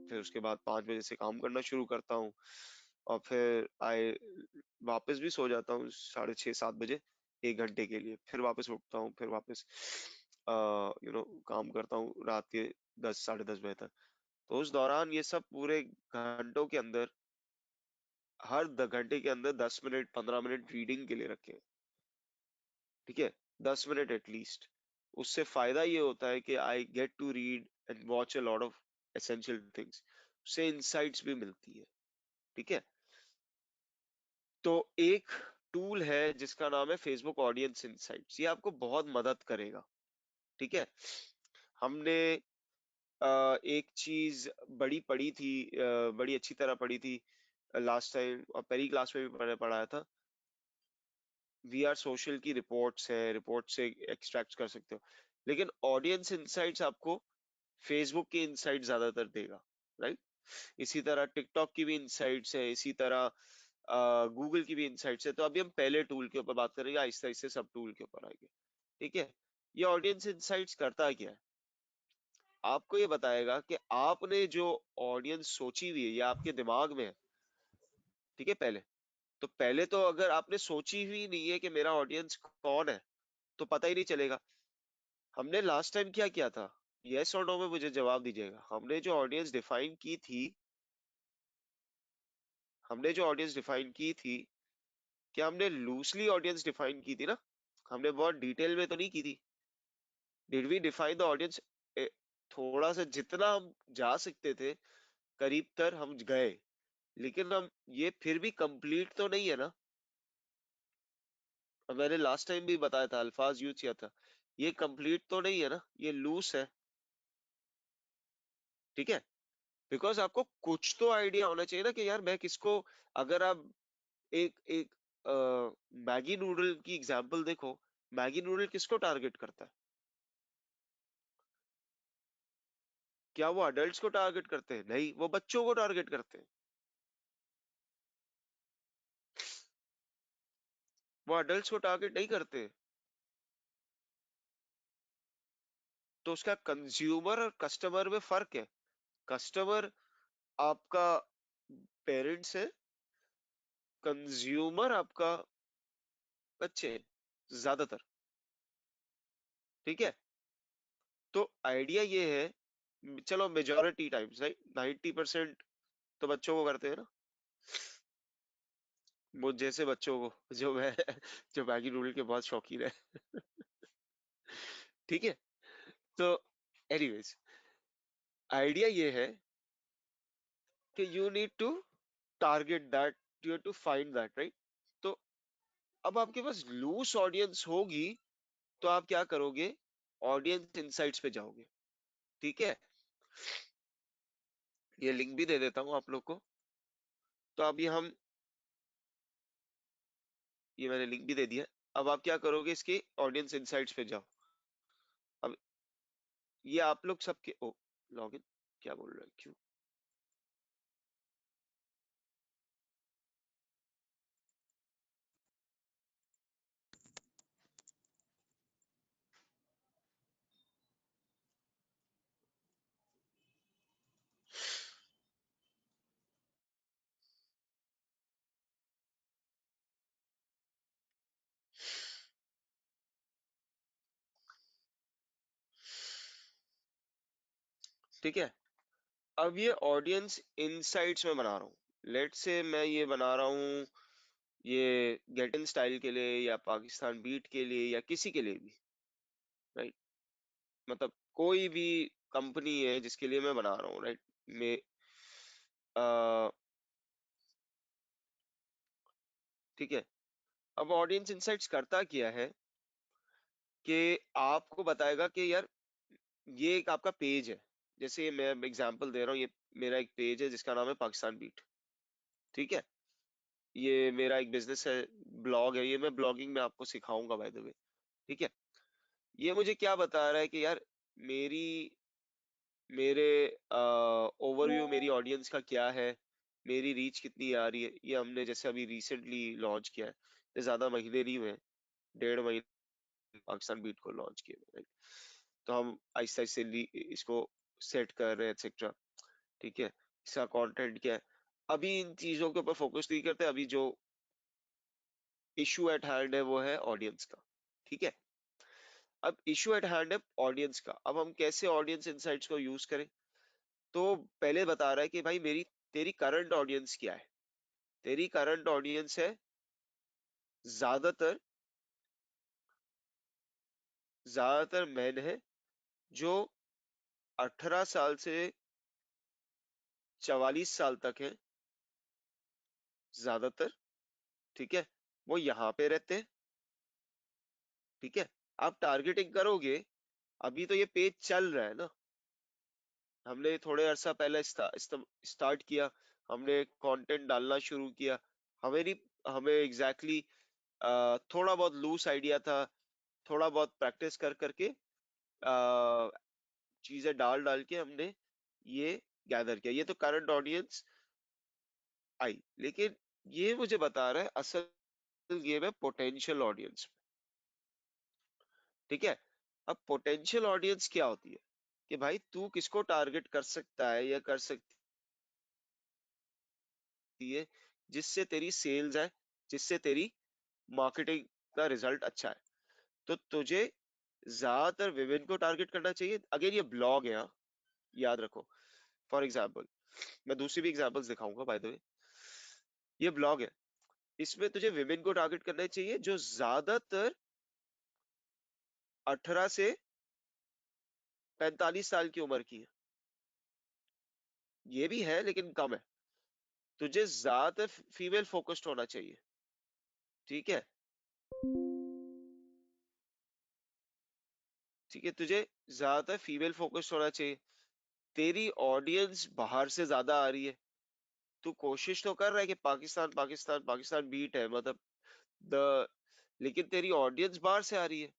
फिर उसके बाद 5 बजे से काम करना शुरू करता हूँ, और फिर वापस भी सो जाता हूँ 6:30-7 बजे 1 घंटे के लिए, फिर वापस उठता हूँ, फिर वापस काम करता हूँ रात के 10-10:30 बजे तक। तो उस दौरान ये सब पूरे घंटों के अंदर, हर घंटे के अंदर 10 मिनट 15 मिनट रीडिंग के लिए रखें, ठीक है, 10 मिनट एटलीस्ट। उससे फायदा ये होता है कि I get to read and watch a lot of essential things, उससे इंसाइट्स भी मिलती है, ठीक है। तो एक टूल है जिसका नाम है फेसबुक ऑडियंस इंसाइट्स, ये आपको बहुत मदद करेगा, ठीक है। हमने एक चीज बड़ी पढ़ी थी, बड़ी अच्छी तरह पढ़ी थी लास्ट टाइम, और पहली क्लास में भी मैंने पढ़ाया था। वी आर सोशल की रिपोर्ट्स है, रिपोर्ट से एक्सट्रैक्ट कर सकते हो, लेकिन ऑडियंस इंसाइट्स आपको फेसबुक के इंसाइट ज्यादातर देगा, राइट। इसी तरह टिकटॉक की भी इंसाइट्स है, इसी तरह गूगल की भी इंसाइट्स है। तो अभी हम पहले टूल के ऊपर बात करेंगे, आहिस्ते आहिस्ते सब टूल के ऊपर आएंगे, ठीक है। ये ऑडियंस इंसाइट्स करता क्या है, आपको ये बताएगा कि आपने जो ऑडियंस सोची हुई है या आपके दिमाग में है, ठीक है। पहले तो अगर आपने सोची हुई नहीं है कि मेरा ऑडियंस कौन है, तो पता ही नहीं चलेगा। हमने लास्ट टाइम क्या किया था, यस और नो में मुझे जवाब दीजिएगा। हमने जो ऑडियंस डिफाइन की थी, क्या हमने लूजली ऑडियंस डिफाइन की थी ना, हमने बहुत डिटेल में तो नहीं की थी। Did we define the audience? थोड़ा सा जितना हम जा सकते थे करीब तर हम गए, लेकिन हम ये फिर भी कंप्लीट तो नहीं है ना। और मैंने लास्ट टाइम भी बताया था, अल्फाज यूज किया था, ये कंप्लीट तो नहीं है ना, ये लूज है, ठीक है। बिकॉज आपको कुछ तो आइडिया होना चाहिए ना कि यार मैं किसको, अगर आप एक एक मैगी नूडल की एग्जांपल देखो, मैगी नूडल किसको टारगेट करता है? क्या वो अडल्ट्स को टारगेट करते हैं? नहीं, वो बच्चों को टारगेट करते हैं। वो अडल्ट्स को टारगेट नहीं करते। तो उसका कंज्यूमर और कस्टमर में फर्क है। कस्टमर आपका पेरेंट्स है, कंज्यूमर आपका बच्चे हैं, ज्यादातर, ठीक है। तो आइडिया ये है, चलो मेजोरिटी टाइम्स राइट, 90% तो बच्चों को करते हैं ना, मुझ जैसे बच्चों को, जो मैगी नूडल के बहुत शौकीन है। ठीक है। तो एनीवेज, आइडिया ये है कि you need to target that, you have to find that, right. तो अब आपके पास लूज ऑडियंस होगी, तो आप क्या करोगे, ऑडियंस इंसाइट्स पे जाओगे, ठीक है। ये लिंक भी दे देता हूं आप लोग को। तो अभी हम, ये मैंने लिंक भी दे दिया। अब आप क्या करोगे, इसके ऑडियंस इंसाइट्स पे जाओ। अब ये आप लोग सबके, ओ लॉगिन, क्या बोल रहे हैं, क्यों? ठीक है। अब ये ऑडियंस इनसाइट्स में बना रहा हूँ, लेट से मैं ये बना रहा हूँ ये गेट इन स्टाइल के लिए या पाकिस्तान बीट के लिए या किसी के लिए भी, राइट। मतलब कोई भी कंपनी है जिसके लिए मैं बना रहा हूँ, राइट। मैं ठीक है। अब ऑडियंस इनसाइट्स करता क्या है कि आपको बताएगा कि यार ये एक आपका पेज है, जैसे मैं एग्जांपल दे रहा हूँ, ये मेरा एक पेज है जिसका नाम है पाकिस्तान बीट, ठीक है। ये मेरा एक बिजनेस है, ब्लॉग है, ये मैं ब्लॉगिंग में आपको सिखाऊंगा बाय द वे, ठीक है। ये मुझे क्या बता रहा है कि यार मेरी मेरे ओवरव्यू, मेरी ऑडियंस का क्या है, मेरी रीच कितनी आ रही है। ये हमने जैसे अभी रिसेंटली लॉन्च किया है, ये ज्यादा महीने नहीं हुए, 1.5 महीने पाकिस्तान बीट को लॉन्च किए, राइट। तो हम आहिस्ता आहिस्ता इसको सेट कर रहे हैं, एक्सेट्रा। ठीक है, इसका कंटेंट क्या है। अभी इन चीजों के ऊपर फोकस नहीं करते, अभी जो इशू एट हैंड है वो है ऑडियंस का। ठीक है, अब इशू एट हैंड है ऑडियंस का, अब हम कैसे ऑडियंस इनसाइट्स को यूज करें। तो पहले बता रहा है कि भाई मेरी तेरी करंट ऑडियंस क्या है। तेरी करंट ऑडियंस है ज्यादातर ज्यादातर मैन है जो 18 साल से 44 साल तक है ज्यादातर। ठीक है, वो यहाँ पे रहते हैं। ठीक है, आप टारगेटिंग करोगे, अभी तो ये पेज चल रहा है ना, हमने थोड़े अरसा पहले स्टार्ट किया, हमने कंटेंट डालना शुरू किया। हमें नहीं, हमें एग्जैक्टली थोड़ा बहुत लूज आइडिया था, थोड़ा बहुत प्रैक्टिस कर करके चीजें डाल डाल के हमने ये गैदर किया, ये तो करंट ऑडियंस आई। लेकिन ये मुझे बता रहा है असल गेम है पोटेंशियल ऑडियंस। ठीक है, अब पोटेंशियल ऑडियंस क्या होती है कि भाई तू किसको टारगेट कर सकता है या कर सकती है जिससे तेरी सेल्स है, जिससे तेरी मार्केटिंग का रिजल्ट अच्छा है। तो तुझे ज्यादातर विमेन को टारगेट करना चाहिए। अगेन ये ब्लॉग है, हाँ, याद रखो। फॉर एग्जाम्पल, मैं दूसरी भी एग्जाम्पल्स दिखाऊंगा बाय द वे, ये ब्लॉग है, इसमें तुझे विमेन को टारगेट करना चाहिए जो ज्यादातर 18 से 45 साल की उम्र की है। ये भी है लेकिन कम है। तुझे ज्यादातर फीमेल फोकस्ड होना चाहिए। ठीक है, ठीक है, तुझे ज्यादातर फीमेल फोकस्ड होना चाहिए। तेरी ऑडियंस बाहर से ज्यादा आ रही है, तू कोशिश तो कर रहा है कि पाकिस्तान पाकिस्तान पाकिस्तान बीट है मतलब द, लेकिन तेरी ऑडियंस बाहर से आ रही है।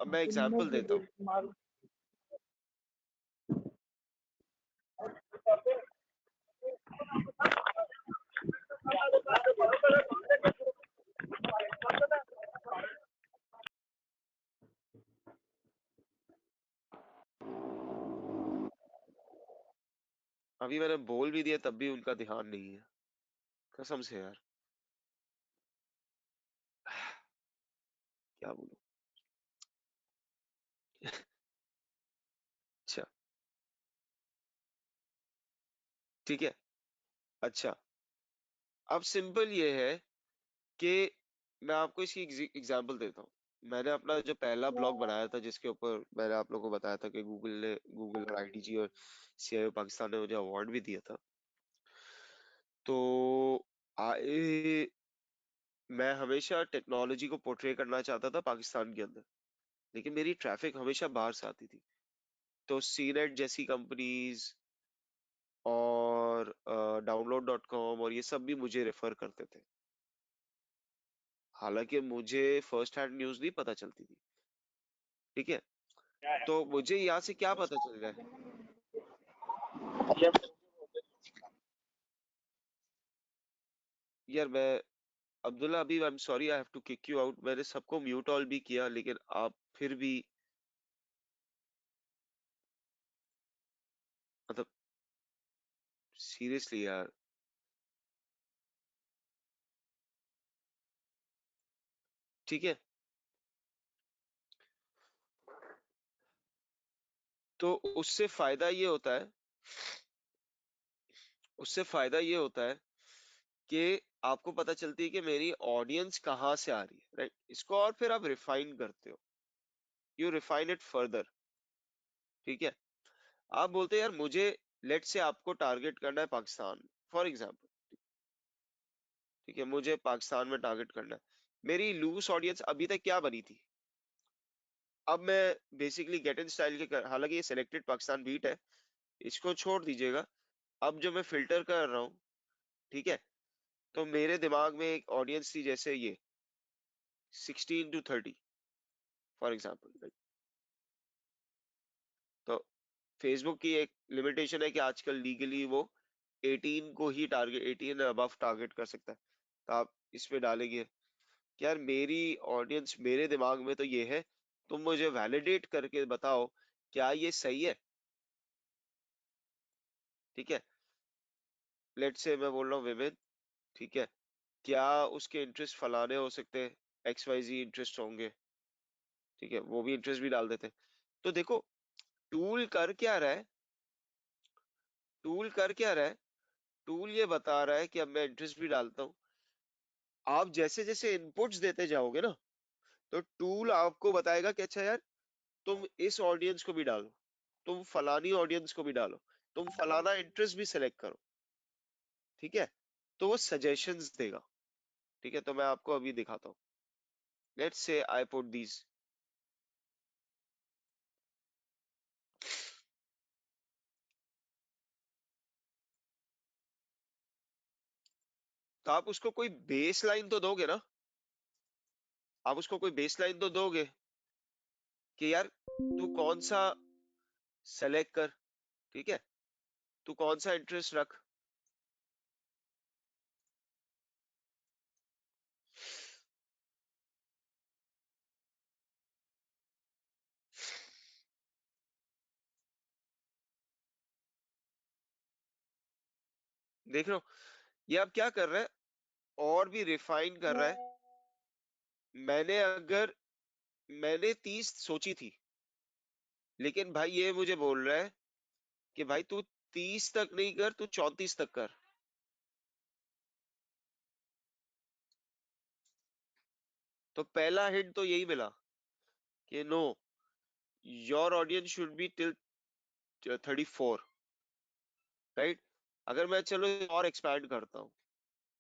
अब मैं एग्जांपल देता हूँ। अभी मैंने बोल भी दिया तब भी उनका ध्यान नहीं है, कसम से यार। क्या बोलूं। अच्छा, ठीक है, अच्छा, अब सिंपल ये है कि मैं आपको इसकी एग्जांपल देता हूँ। मैंने अपना जो पहला ब्लॉग बनाया था जिसके ऊपर मैंने आप लोगों को बताया था कि गूगल और आईटीजी और सीआईओ पाकिस्तान ने मुझे अवार्ड भी दिया था। तो आए, मैं हमेशा टेक्नोलॉजी को पोर्ट्रे करना चाहता था पाकिस्तान के अंदर, लेकिन मेरी ट्रैफिक हमेशा बाहर से आती थी। तो सीनेट जैसी कंपनीज और download.com और ये सब भी मुझे रेफर करते थे, हालांकि मुझे फर्स्ट हैंड न्यूज नहीं पता चलती थी। ठीक है, तो मुझे यहाँ से क्या पता चल रहा है। यार मैं, अब्दुल्ला अभी I am sorry I have to kick you out, मैंने सबको म्यूट ऑल भी किया लेकिन आप फिर भी मतलब सीरियसली यार। ठीक है, तो उससे फायदा ये होता है कि आपको पता चलती है कि मेरी ऑडियंस कहाँ से आ रही है, राइट। इसको और फिर आप रिफाइन करते हो, यू रिफाइन इट फर्दर। ठीक है, आप बोलते हैं यार मुझे, लेट से आपको टारगेट करना है पाकिस्तान, फॉर एग्जाम्पल। ठीक है, मुझे पाकिस्तान में टारगेट करना है। मेरी लूज ऑडियंस अभी तक क्या बनी थी। अब मैं बेसिकली गेट इन स्टाइल हालांकि ये सिलेक्टेड पाकिस्तान बीट है, इसको छोड़ दीजिएगा। अब जो मैं फिल्टर कर रहा हूँ, ठीक है, तो मेरे दिमाग में एक ऑडियंस थी जैसे ये 16 to 30 फॉर एग्जाम्पल। तो फेसबुक की एक लिमिटेशन है कि आजकल लीगली वो 18 को ही टारगेट, 18 अबव टारगेट कर सकता है। तो आप इस पे डालेंगे कि यार मेरी ऑडियंस मेरे दिमाग में तो ये है, तुम मुझे वैलिडेट करके बताओ क्या ये सही है। ठीक है, लेट्स से मैं बोल रहा हूँ विमेन, ठीक है, क्या उसके इंटरेस्ट फलाने हो सकते हैं, एक्स वाई जी इंटरेस्ट होंगे, ठीक है, वो भी इंटरेस्ट भी डाल देते हैं। तो देखो, टूल कर क्या रहा है, टूल कर क्या रहा है, टूल ये बता रहा है कि अब मैं इंटरेस्ट भी डालता हूँ। आप जैसे जैसे इनपुट्स देते जाओगे ना, तो टूल आपको बताएगा कि अच्छा यार, तुम इस ऑडियंस को भी डालो, तुम फलानी ऑडियंस को भी डालो, तुम फलाना इंटरेस्ट भी सिलेक्ट करो, ठीक है। तो वो सजेशंस देगा, ठीक है। तो मैं आपको अभी दिखाता हूँ, let's say I put these. तो आप उसको कोई बेस लाइन तो दोगे ना, आप उसको कोई बेस लाइन तो दोगे कि यार तू कौन सा सेलेक्ट कर, ठीक है, तू कौन सा इंटरेस्ट रख। देख रहे हो, ये अब क्या कर रहा है, और भी रिफाइन कर रहा है। मैंने अगर मैंने 30 सोची थी, लेकिन भाई ये मुझे बोल रहा है कि भाई तू 30 तक नहीं कर, तू 34 तक कर। तो पहला हिंट तो यही मिला कि no, your audience should be till 34, right. अगर मैं चलो और एक्सपैंड करता हूँ,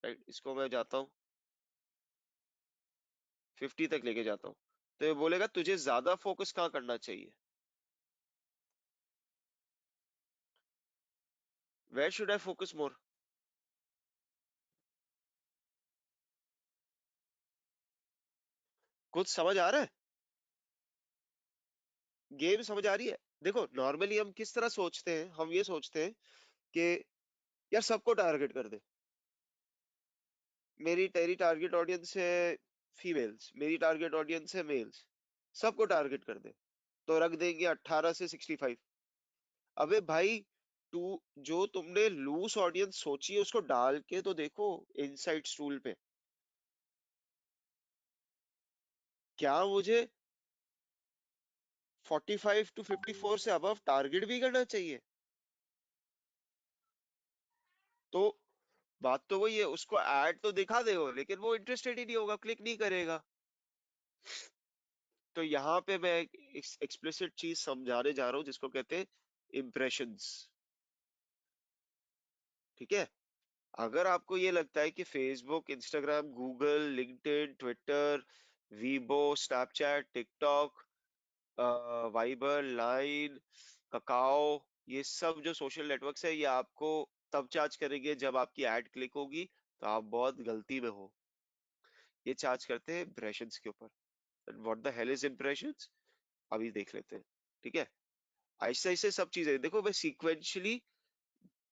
राइट, इसको मैं जाता हूँ 50 तक लेके जाता हूँ, तो ये बोलेगा तुझे ज्यादा फोकस कहाँ करना चाहिए, where should I focus more. कुछ समझ आ रहा है, गेम समझ आ रही है। देखो नॉर्मली हम किस तरह सोचते हैं, हम ये सोचते हैं कि यार सबको टारगेट कर दे, मेरी तेरी टारगेट ऑडियंस है फीमेल्स, मेरी टारगेट ऑडियंस है मेल्स, सबको टारगेट कर दे, तो रख देंगे 18 से 65। अबे भाई, तू जो तुमने लूज ऑडियंस सोची है उसको डाल के तो देखो इनसाइट्स टूल पे, क्या मुझे 45 टू 54 से अबव टारगेट भी करना चाहिए। तो बात तो वही है, उसको ऐड तो दिखा देगा लेकिन वो इंटरेस्टेड ही नहीं होगा, क्लिक नहीं करेगा। तो यहाँ पे मैं एक एक्सप्लिसिट चीज समझाने जा रहा हूँ जिसको कहते हैं इम्प्रेशंस, ठीक है। अगर आपको ये लगता है कि Facebook, Instagram, Google, LinkedIn, Twitter, Weibo, Snapchat, TikTok, Viber, line, cacao, ये सब जो सोशल नेटवर्क्स है ये आपको तब चार्ज करेंगे जब आपकी एड क्लिक होगी, तो आप बहुत गलती में हो। ये चार्ज करते हैं इम्प्रेशंस के ऊपर। What the hell is impressions, अभी देख लेते हैं, ठीक है। ऐसे ऐसे सब चीजें देखो, मैं सीक्वेंशियली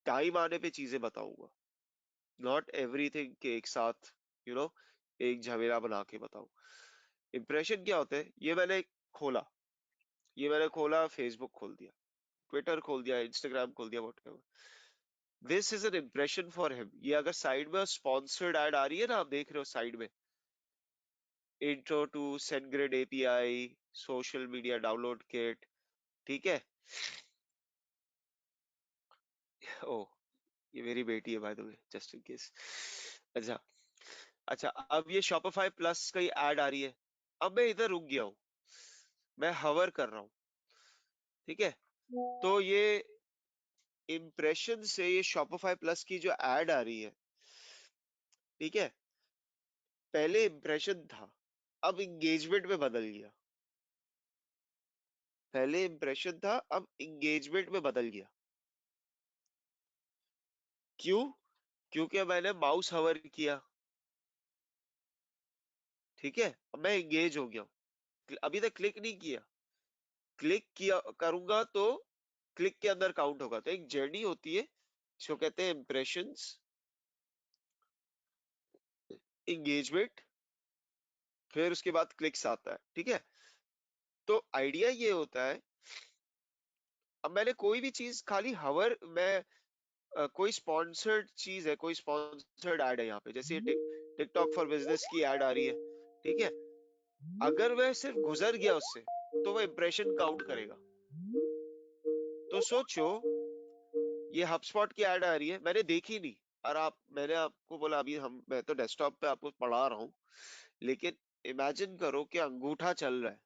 टाइम आने पे चीजें बताऊंगा, नॉट एवरीथिंग के एक साथ, यू नो एक झमेला बना के बताऊं। इंप्रेशन क्या होते हैं, ये मैंने खोला, ये मैंने खोला, फेसबुक खोल दिया, ट्विटर खोल दिया, इंस्टाग्राम खोल दिया, whatever, this is an impression for him. ये अगर साइड में स्पॉन्सर्ड ऐड आ रही है ना, आप देख रहे हो साइड में, intro to SendGrid API, social media download kit, ठीक है। ओ, ये मेरी बेटी है by the way, just in case. अच्छा, अच्छा, अब ये शॉपिफाई प्लस की ऐड आ रही है, अब मैं इधर रुक गया हूँ, मैं हवर कर रहा हूँ, ठीक है। तो ये इम्प्रेशन से ये शॉपिफाई प्लस की जो ऐड आ रही है, ठीक है, पहले इम्प्रेशन था, अब इंगेजमेंट में बदल गया। पहले इम्प्रेशन था, अब इंगेजमेंट में बदल गया। क्यों? क्योंकि मैंने माउस हवर किया, ठीक है, अब मैं इंगेज हो गया हूं, अभी तक क्लिक नहीं किया, क्लिक किया करूंगा तो क्लिक के अंदर काउंट होगा। तो एक जर्नी होती है जिसको कहते हैं इम्प्रेशंस, इंगेजमेंट, फिर उसके बाद क्लिक्स आता है, ठीक है। तो आइडिया ये होता है, अब मैंने कोई भी चीज खाली हवर, मैं कोई स्पॉन्सर्ड चीज है, कोई स्पॉन्सर्ड ऐड है यहाँ पे, जैसे टिकटॉक फॉर बिजनेस की ऐड आ रही है, ठीक है, अगर वह सिर्फ गुजर गया उससे, तो वह इंप्रेशन काउंट करेगा। तो सोचो, ये हबस्पॉट की ऐड आ रही है, मैंने देखी नहीं, और मैंने आपको बोला अभी मैं तो डेस्कटॉप पे आपको पढ़ा रहा हूँ, लेकिन इमेजिन करो कि अंगूठा चल रहा है,